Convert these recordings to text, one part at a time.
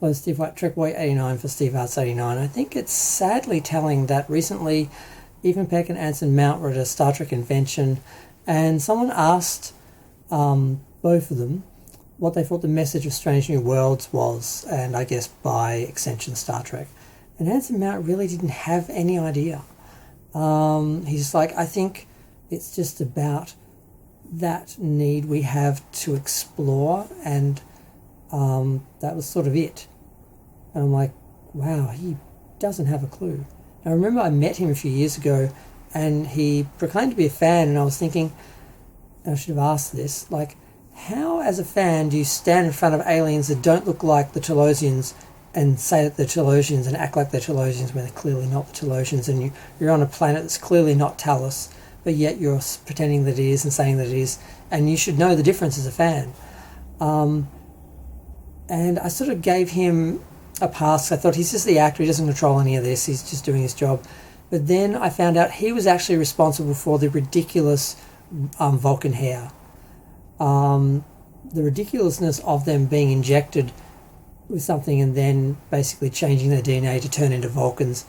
Hello, Steve White, TrekWhite89 for Steve Arts89. I think it's sadly telling that recently Ethan Peck and Anson Mount were at a Star Trek convention, and someone asked both of them what they thought the message of Strange New Worlds was, and I guess by extension Star Trek. And Anson Mount really didn't have any idea. He's like, I think it's just about that need we have to explore, and that was sort of it. And I'm like, wow, he doesn't have a clue. I remember I met him a few years ago, and he proclaimed to be a fan, and I was thinking, and I should have asked this, like, how as a fan do you stand in front of aliens that don't look like the Telosians and say that they're Telosians and act like they're Telosians when they're clearly not the Telosians, and you're on a planet that's clearly not Talos, but yet you're pretending that it is and saying that it is, and you should know the difference as a fan. And I sort of gave him a pass. I thought, he's just the actor, he doesn't control any of this, he's just doing his job. But then I found out he was actually responsible for the ridiculous Vulcan hair. The ridiculousness of them being injected with something and then basically changing their DNA to turn into Vulcans.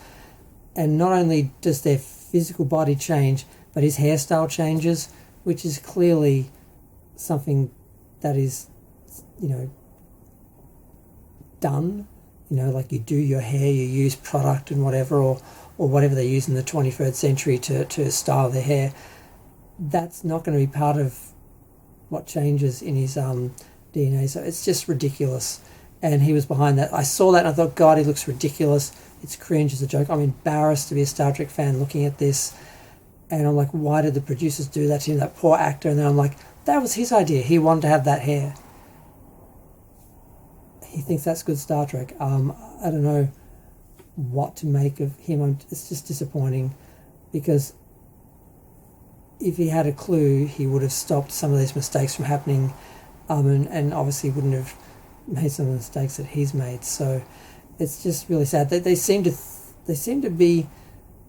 And not only does their physical body change, but his hairstyle changes, which is clearly something that is, done. Like you do your hair, you use product and whatever, or whatever they use in the 21st century to style their hair. That's not going to be part of what changes in his DNA. So it's just ridiculous. And he was behind that. I saw that and I thought, God, he looks ridiculous. It's cringe, it's a joke. I'm embarrassed to be a Star Trek fan looking at this. And I'm like, why did the producers do that to him, that poor actor? And then I'm like, that was his idea. He wanted to have that hair. He thinks that's good Star Trek. I don't know what to make of him. It's just disappointing, because if he had a clue, he would have stopped some of these mistakes from happening, and obviously wouldn't have made some of the mistakes that he's made. So it's just really sad. They seem to be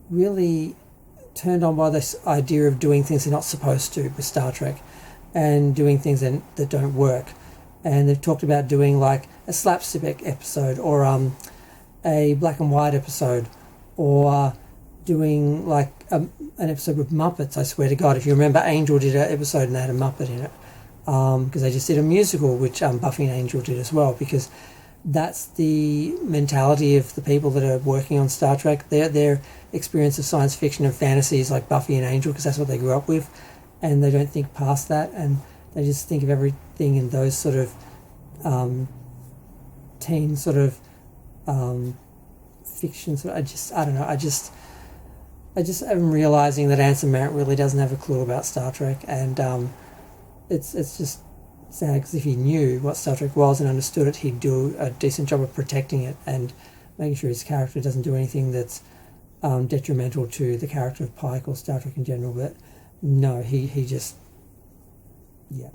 really turned on by this idea of doing things they're not supposed to with Star Trek, and doing things that don't work. And they've talked about doing like a slapstick episode, or a black and white episode, or doing like an episode with Muppets. I swear to God, if you remember, Angel did an episode and they had a Muppet in it, because they just did a musical, which Buffy and Angel did as well, because that's the mentality of the people that are working on Star Trek. Their experience of science fiction and fantasy is like Buffy and Angel, because that's what they grew up with, and they don't think past that, and they just think of everything in those sort of teen sort of fiction. So I don't know. I just am realizing that Anson Mount really doesn't have a clue about Star Trek, and it's just sad, because if he knew what Star Trek was and understood it, he'd do a decent job of protecting it and making sure his character doesn't do anything that's detrimental to the character of Pike or Star Trek in general. But no, he just, yeah.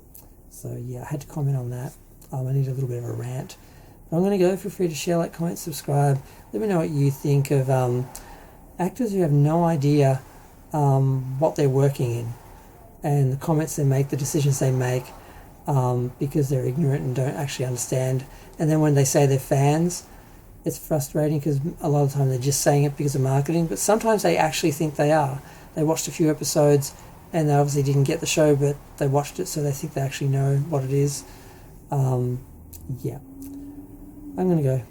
So yeah, I had to comment on that. I need a little bit of a rant. But I'm going to go. Feel free to share, like, comment, subscribe. Let me know what you think of actors who have no idea what they're working in, and the comments they make, the decisions they make, because they're ignorant and don't actually understand. And then when they say they're fans, it's frustrating, because a lot of the time they're just saying it because of marketing, but sometimes they actually think they are. They watched a few episodes and they obviously didn't get the show, but they watched it, so they think they actually know what it is. Yeah. I'm going to go.